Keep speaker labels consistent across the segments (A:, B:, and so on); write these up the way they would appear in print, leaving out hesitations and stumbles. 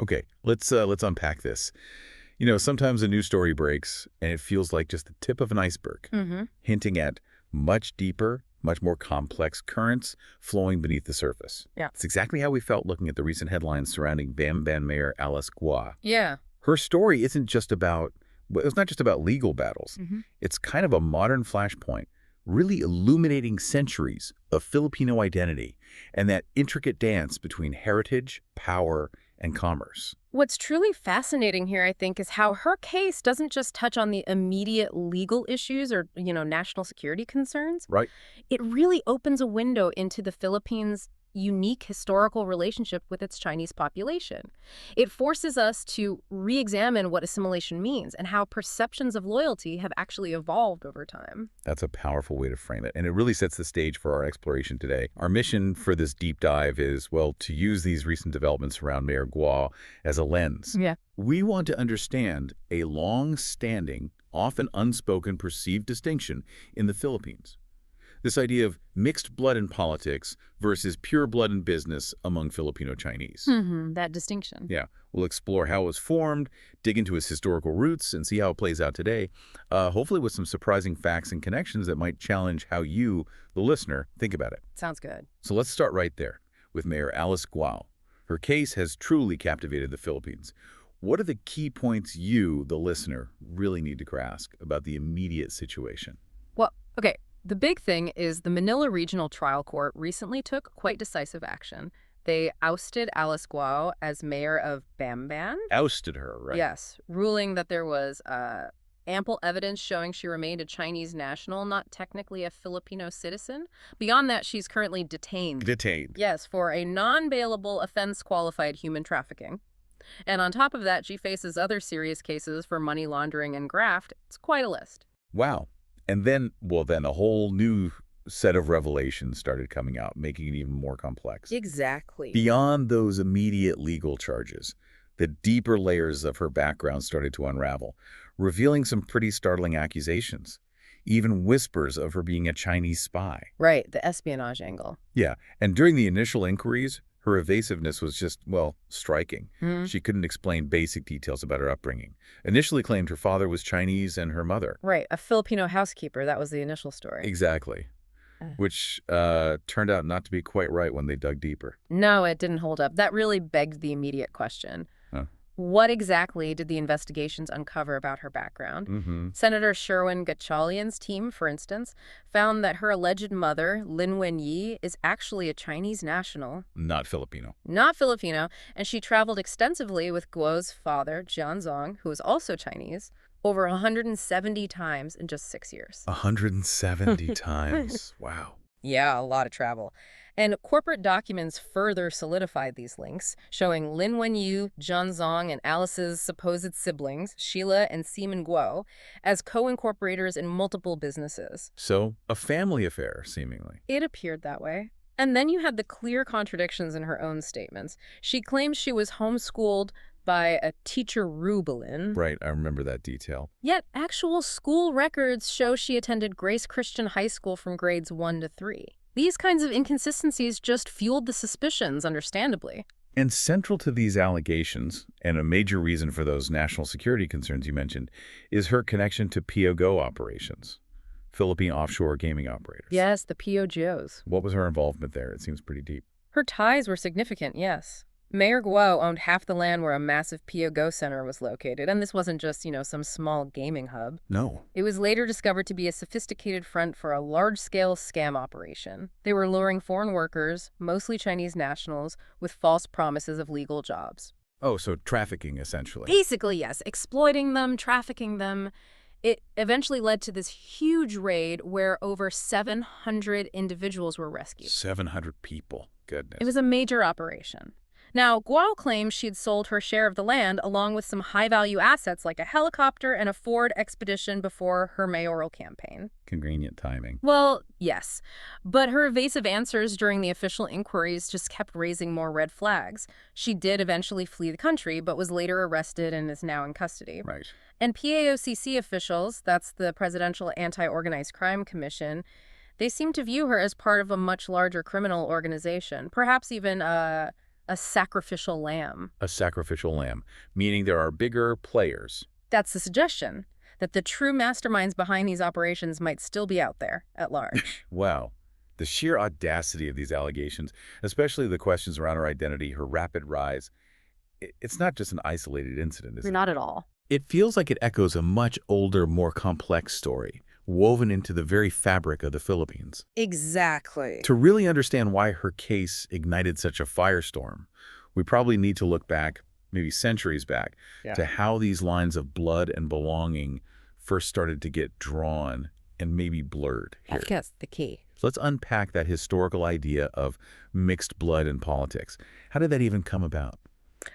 A: Okay, let's unpack this. You know, sometimes a news story breaks and it feels like just the tip of an iceberg,
B: Mm-hmm.
A: hinting at much deeper, much more complex currents flowing beneath the surface.
B: Yeah.
A: It's exactly how we felt looking at the recent headlines surrounding Bamban Mayor Alice Guo.
B: Yeah.
A: Her story it's not just about legal battles.
B: Mm-hmm.
A: It's kind of a modern flashpoint, really illuminating centuries of Filipino identity and that intricate dance between heritage, power, and commerce.
B: What's truly fascinating here, I think, is how her case doesn't just touch on the immediate legal issues or, national security concerns.
A: Right.
B: It really opens a window into the Philippines' unique historical relationship with its Chinese population. It forces us to re-examine what assimilation means and how perceptions of loyalty have actually evolved over time.
A: That's a powerful way to frame it, and it really sets the stage for our exploration today. Our mission for this deep dive is, well, to use these recent developments around Mayor Guo as a lens.
B: Yeah.
A: We want to understand a long-standing, often unspoken perceived distinction in the Philippines. This idea of mixed blood in politics versus pure blood in business among Filipino Chinese.
B: That distinction.
A: Yeah, we'll explore how it was formed, dig into its historical roots, and see how it plays out today, hopefully with some surprising facts and connections that might challenge how you, the listener, think about it.
B: Sounds good.
A: So let's start right there with Mayor Alice Guo. Her case has truly captivated the Philippines. What are the key points you, the listener, really need to grasp about the immediate situation?
B: Well, okay. The big thing is the Manila Regional Trial Court recently took quite decisive action. They ousted Alice Guo as mayor of Bamban.
A: Ousted her, right?
B: Yes, ruling that there was ample evidence showing she remained a Chinese national, not technically a Filipino citizen. Beyond that, she's currently detained.
A: Detained.
B: Yes, for a non-bailable offense-qualified human trafficking. And on top of that, she faces other serious cases for money laundering and graft. It's quite a list.
A: Wow. And then, then a whole new set of revelations started coming out, making it even more complex.
B: Exactly.
A: Beyond those immediate legal charges, the deeper layers of her background started to unravel, revealing some pretty startling accusations, even whispers of her being a Chinese spy.
B: Right, the espionage angle.
A: Yeah, and during the initial inquiries, her evasiveness was just, striking. She couldn't explain basic details about her upbringing. Initially claimed her father was Chinese and her mother.
B: Right, a Filipino housekeeper. That was the initial story.
A: Exactly. Which turned out not to be quite right when they dug deeper.
B: No, it didn't hold up. That really begged the immediate question.
A: Huh.
B: What exactly did the investigations uncover about her background? Senator Sherwin Gatchalian's team, for instance, found that her alleged mother, Lin Wenyi, is actually a Chinese national.
A: Not Filipino.
B: Not Filipino, and she traveled extensively with Guo's father, Jianzong, who is also Chinese, over 170 times in just 6 years.
A: 170 times. Wow.
B: Yeah, a lot of travel. And corporate documents further solidified these links, showing Lin Wenyu, Jianzong, and Alice's supposed siblings, Sheila and Seaman Guo, as co-incorporators in multiple businesses.
A: So, a family affair, seemingly.
B: It appeared that way. And then you had the clear contradictions in her own statements. She claims she was homeschooled by a teacher Rubelin.
A: Right, I remember that detail.
B: Yet actual school records show she attended Grace Christian High School from grades 1 to 3. These kinds of inconsistencies just fueled the suspicions, understandably.
A: And central to these allegations, and a major reason for those national security concerns you mentioned, is her connection to POGO operations, Philippine offshore gaming operators.
B: Yes, the POGOs.
A: What was her involvement there? It seems pretty deep.
B: Her ties were significant, yes. Mayor Guo owned half the land where a massive POGO center was located, and this wasn't just, some small gaming hub.
A: No.
B: It was later discovered to be a sophisticated front for a large-scale scam operation. They were luring foreign workers, mostly Chinese nationals, with false promises of legal jobs.
A: Oh, so trafficking, essentially.
B: Basically, yes. Exploiting them, trafficking them. It eventually led to this huge raid where over 700 individuals were rescued.
A: 700 people. Goodness.
B: It was a major operation. Now, Guo claims she had sold her share of the land along with some high-value assets like a helicopter and a Ford Expedition before her mayoral campaign.
A: Convenient timing.
B: Well, yes. But her evasive answers during the official inquiries just kept raising more red flags. She did eventually flee the country, but was later arrested and is now in custody.
A: Right.
B: And PAOCC officials, that's the Presidential Anti-Organized Crime Commission, they seem to view her as part of a much larger criminal organization, perhaps even a a sacrificial lamb.
A: A sacrificial lamb, meaning there are bigger players.
B: That's the suggestion, that the true masterminds behind these operations might still be out there at large.
A: Wow. The sheer audacity of these allegations, especially the questions around her identity, her rapid rise, it's not just an isolated incident, is it?
B: Not at all.
A: It feels like it echoes a much older, more complex story, woven into the very fabric of the Philippines.
B: Exactly.
A: To really understand why her case ignited such a firestorm, we probably need to look back, maybe centuries back, to how these lines of blood and belonging first started to get drawn and maybe blurred here.
B: That's the key.
A: Let's unpack that historical idea of mixed blood in politics. How did that even come about?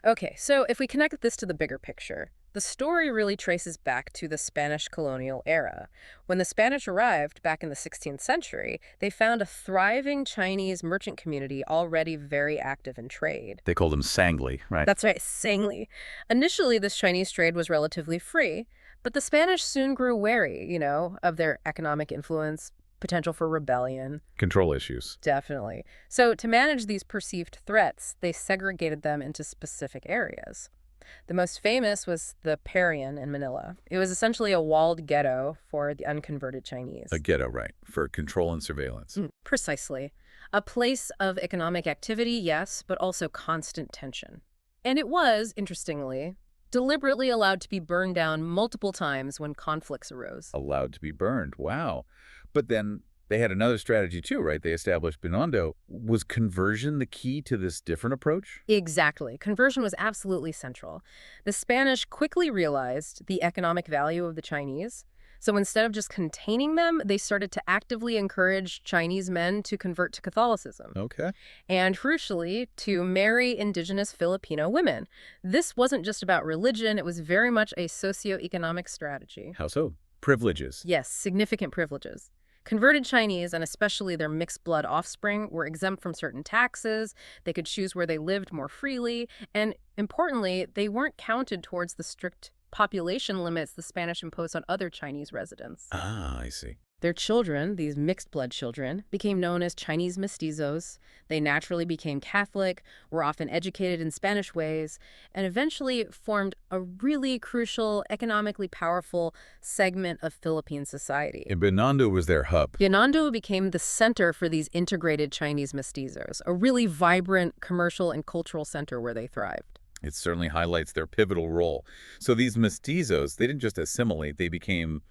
B: Okay, so if we connect this to the bigger picture, the story really traces back to the Spanish colonial era. When the Spanish arrived back in the 16th century, they found a thriving Chinese merchant community already very active in trade.
A: They called them sangli, right?
B: That's right, sangli. Initially, this Chinese trade was relatively free, but the Spanish soon grew wary, of their economic influence, potential for rebellion.
A: Control issues.
B: Definitely. So to manage these perceived threats, they segregated them into specific areas. The most famous was the Parian in Manila. It was essentially a walled ghetto for the unconverted Chinese.
A: A ghetto, right, for control and surveillance.
B: Precisely. A place of economic activity, yes, but also constant tension. And it was, interestingly, deliberately allowed to be burned down multiple times when conflicts arose.
A: Allowed to be burned. Wow. But then they had another strategy too, right? They established Binondo. Was conversion the key to this different approach?
B: Exactly. Conversion was absolutely central. The Spanish quickly realized the economic value of the Chinese. So instead of just containing them, they started to actively encourage Chinese men to convert to Catholicism.
A: Okay.
B: And crucially, to marry indigenous Filipino women. This wasn't just about religion, it was very much a socioeconomic strategy.
A: How so? Privileges.
B: Yes, significant privileges. Converted Chinese, and especially their mixed-blood offspring, were exempt from certain taxes, they could choose where they lived more freely, and importantly, they weren't counted towards the strict population limits the Spanish imposed on other Chinese residents.
A: Ah, I see.
B: Their children, these mixed-blood children, became known as Chinese mestizos. They naturally became Catholic, were often educated in Spanish ways, and eventually formed a really crucial, economically powerful segment of Philippine society.
A: And Binondo was their hub.
B: Binondo became the center for these integrated Chinese mestizos, a really vibrant commercial and cultural center where they thrived.
A: It certainly highlights their pivotal role. So these mestizos, they didn't just assimilate, they became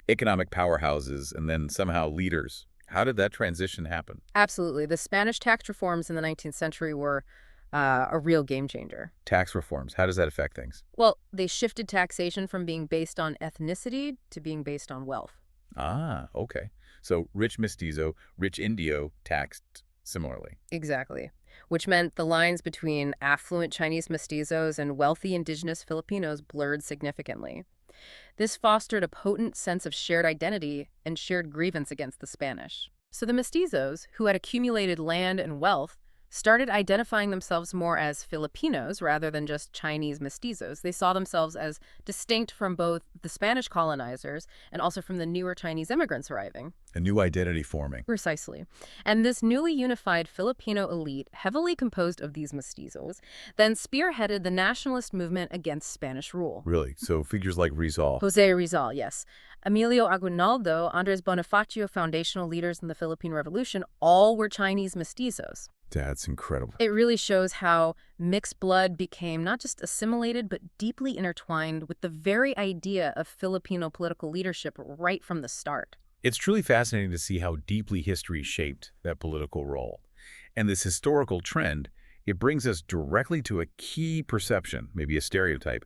A: economic powerhouses and then somehow leaders. How did that transition happen?
B: Absolutely. The Spanish tax reforms in the 19th century were a real game changer.
A: Tax reforms, how does that affect things?
B: Well, they shifted taxation from being based on ethnicity to being based on wealth.
A: Ah, okay. So rich mestizo, rich Indio taxed similarly.
B: Exactly. Which meant the lines between affluent Chinese mestizos and wealthy indigenous Filipinos blurred significantly. This fostered a potent sense of shared identity and shared grievance against the Spanish. So the mestizos, who had accumulated land and wealth, started identifying themselves more as Filipinos rather than just Chinese mestizos. They saw themselves as distinct from both the Spanish colonizers and also from the newer Chinese immigrants arriving.
A: A new identity forming.
B: Precisely. And this newly unified Filipino elite, heavily composed of these mestizos, then spearheaded the nationalist movement against Spanish rule.
A: Really? So figures like Rizal.
B: Jose Rizal, yes. Emilio Aguinaldo, Andres Bonifacio, foundational leaders in the Philippine Revolution, all were Chinese mestizos.
A: That's incredible.
B: It really shows how mixed blood became not just assimilated, but deeply intertwined with the very idea of Filipino political leadership right from the start.
A: It's truly fascinating to see how deeply history shaped that political role. And this historical trend, it brings us directly to a key perception, maybe a stereotype,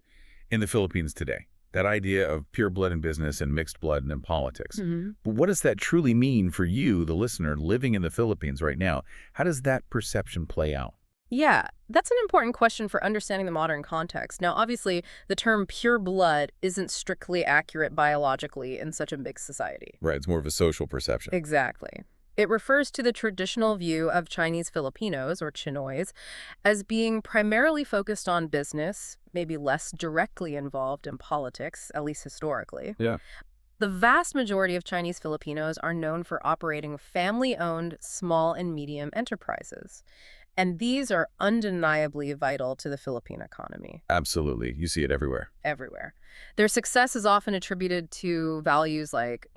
A: in the Philippines today. That idea of pure blood in business and mixed blood in politics. But what does that truly mean for you, the listener, living in the Philippines right now? How does that perception play out?
B: Yeah, that's an important question for understanding the modern context. Now, obviously, the term pure blood isn't strictly accurate biologically in such a mixed society.
A: Right, it's more of a social perception.
B: Exactly. It refers to the traditional view of Chinese Filipinos, or Chinoys, as being primarily focused on business, maybe less directly involved in politics, at least historically.
A: Yeah.
B: The vast majority of Chinese Filipinos are known for operating family-owned small and medium enterprises. And these are undeniably vital to the Philippine economy.
A: Absolutely. You see it everywhere.
B: Everywhere. Their success is often attributed to values like,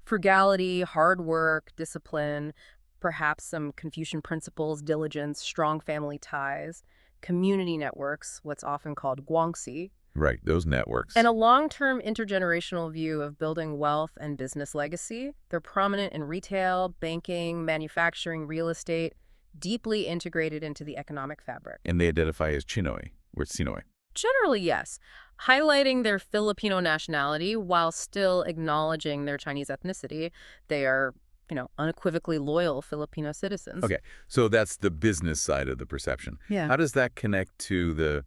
B: frugality, hard work, discipline, perhaps some Confucian principles, diligence, strong family ties, community networks, what's often called guangxi,
A: Right, those networks.
B: and a long-term intergenerational view of building wealth and business legacy. They're prominent in retail, banking, manufacturing, real estate, deeply integrated into the economic fabric.
A: And they identify as Chinoy, or Sinoy.
B: Generally, yes, highlighting their Filipino nationality while still acknowledging their Chinese ethnicity. They are, unequivocally loyal Filipino citizens.
A: Okay, so that's the business side of the perception.
B: Yeah.
A: How does that connect to the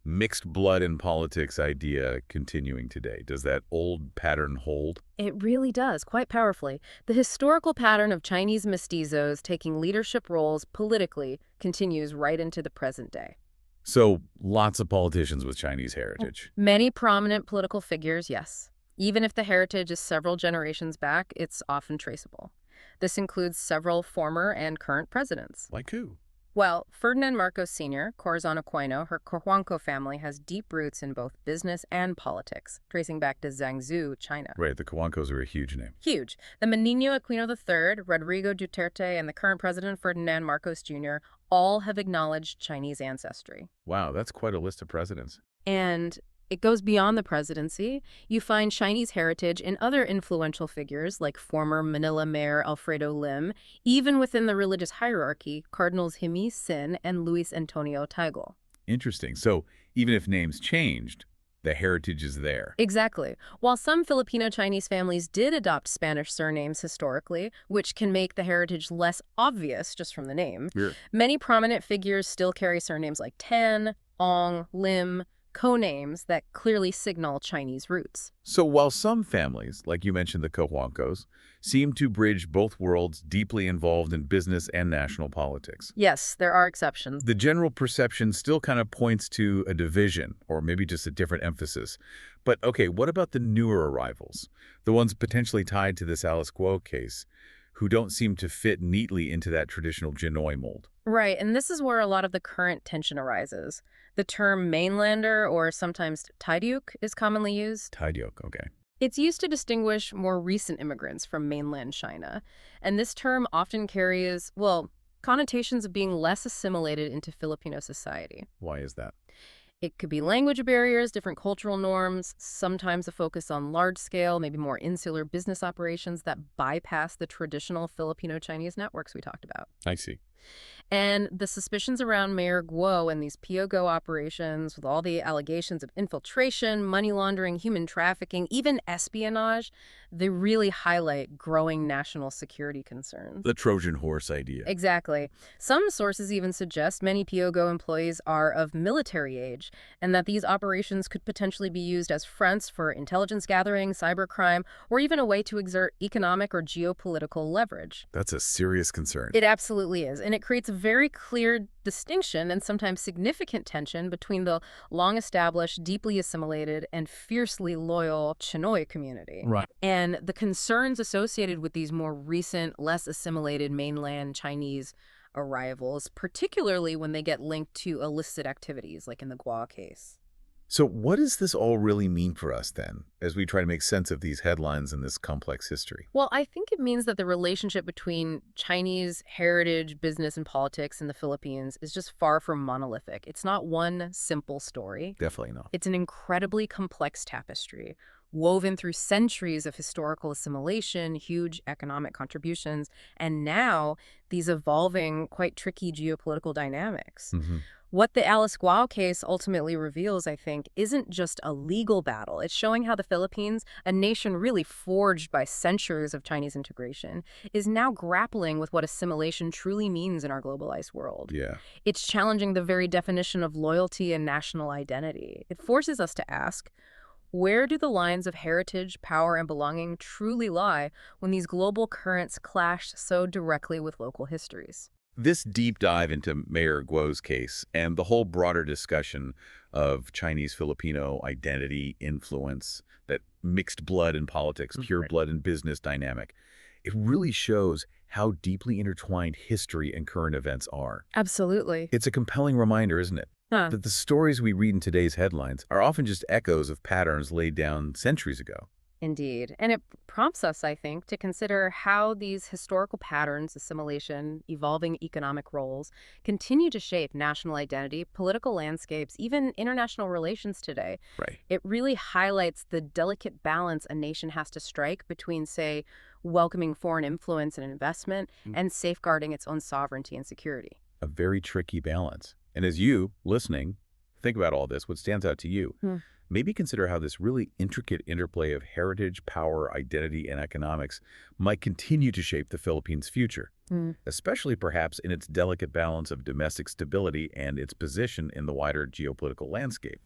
A: mixed blood in politics idea continuing today? Does that old pattern hold?
B: It really does, quite powerfully. The historical pattern of Chinese mestizos taking leadership roles politically continues right into the present day.
A: So lots of politicians with Chinese heritage.
B: Many prominent political figures, yes. Even if the heritage is several generations back, it's often traceable. This includes several former and current presidents.
A: Like who?
B: Well, Ferdinand Marcos Sr., Corazon Aquino, her Cojuangco family has deep roots in both business and politics, tracing back to Zhangzhou, China.
A: Right, the Cojuancos are a huge name.
B: Huge. The Menino Aquino III, Rodrigo Duterte, and the current president Ferdinand Marcos Jr. all have acknowledged Chinese ancestry.
A: Wow, that's quite a list of presidents.
B: And it goes beyond the presidency. You find Chinese heritage in other influential figures like former Manila Mayor Alfredo Lim, even within the religious hierarchy, Cardinals Himi Sin and Luis Antonio Tagle.
A: Interesting. So even if names changed, the heritage is there.
B: Exactly. While some Filipino Chinese families did adopt Spanish surnames historically, which can make the heritage less obvious just from the name,
A: Sure.
B: many prominent figures still carry surnames like Tan, Ong, Lim, co-names that clearly signal Chinese roots.
A: So while some families, like you mentioned the Cojuancos, seem to bridge both worlds deeply involved in business and national politics,
B: Yes, there are exceptions.
A: the general perception still kind of points to a division, or maybe just a different emphasis. But okay, what about the newer arrivals? The ones potentially tied to this Alice Guo case, who don't seem to fit neatly into that traditional Chinoy mold.
B: Right, and this is where a lot of the current tension arises. The term mainlander, or sometimes Taidyuk, is commonly used.
A: Taidyok, okay.
B: It's used to distinguish more recent immigrants from mainland China. And this term often carries, connotations of being less assimilated into Filipino society.
A: Why is that?
B: It could be language barriers, different cultural norms, sometimes a focus on large-scale, maybe more insular business operations that bypass the traditional Filipino-Chinese networks we talked about.
A: I see.
B: And the suspicions around Mayor Guo and these POGO operations, with all the allegations of infiltration, money laundering, human trafficking, even espionage, they really highlight growing national security concerns.
A: The Trojan horse idea.
B: Exactly. Some sources even suggest many POGO employees are of military age, and that these operations could potentially be used as fronts for intelligence gathering, cybercrime, or even a way to exert economic or geopolitical leverage.
A: That's a serious concern.
B: It absolutely is, and it creates a very clear distinction and sometimes significant tension between the long-established, deeply assimilated, and fiercely loyal Chinoy community.
A: Right.
B: And the concerns associated with these more recent, less assimilated mainland Chinese arrivals, particularly when they get linked to illicit activities, like in the Guo case.
A: So what does this all really mean for us then, as we try to make sense of these headlines and this complex history?
B: Well, I think it means that the relationship between Chinese heritage, business, and politics in the Philippines is just far from monolithic. It's not one simple story.
A: Definitely not.
B: It's an incredibly complex tapestry, woven through centuries of historical assimilation, huge economic contributions, and now these evolving, quite tricky geopolitical dynamics. What the Alice Guo case ultimately reveals, I think, isn't just a legal battle. It's showing how the Philippines, a nation really forged by centuries of Chinese integration, is now grappling with what assimilation truly means in our globalized world.
A: Yeah.
B: It's challenging the very definition of loyalty and national identity. It forces us to ask, where do the lines of heritage, power, and belonging truly lie when these global currents clash so directly with local histories?
A: This deep dive into Mayor Guo's case and the whole broader discussion of Chinese-Filipino identity, influence, that mixed blood in politics, pure blood in business dynamic, it really shows how deeply intertwined history and current events are.
B: Absolutely.
A: It's a compelling reminder, isn't it?
B: Huh.
A: That the stories we read in today's headlines are often just echoes of patterns laid down centuries ago.
B: Indeed. And it prompts us, I think, to consider how these historical patterns, assimilation, evolving economic roles, continue to shape national identity, political landscapes, even international relations today.
A: Right.
B: It really highlights the delicate balance a nation has to strike between, say, welcoming foreign influence and investment and safeguarding its own sovereignty and security.
A: A very tricky balance. And as you, listening, think about all this, what stands out to you, maybe consider how this really intricate interplay of heritage, power, identity, and economics might continue to shape the Philippines' future, especially perhaps in its delicate balance of domestic stability and its position in the wider geopolitical landscape.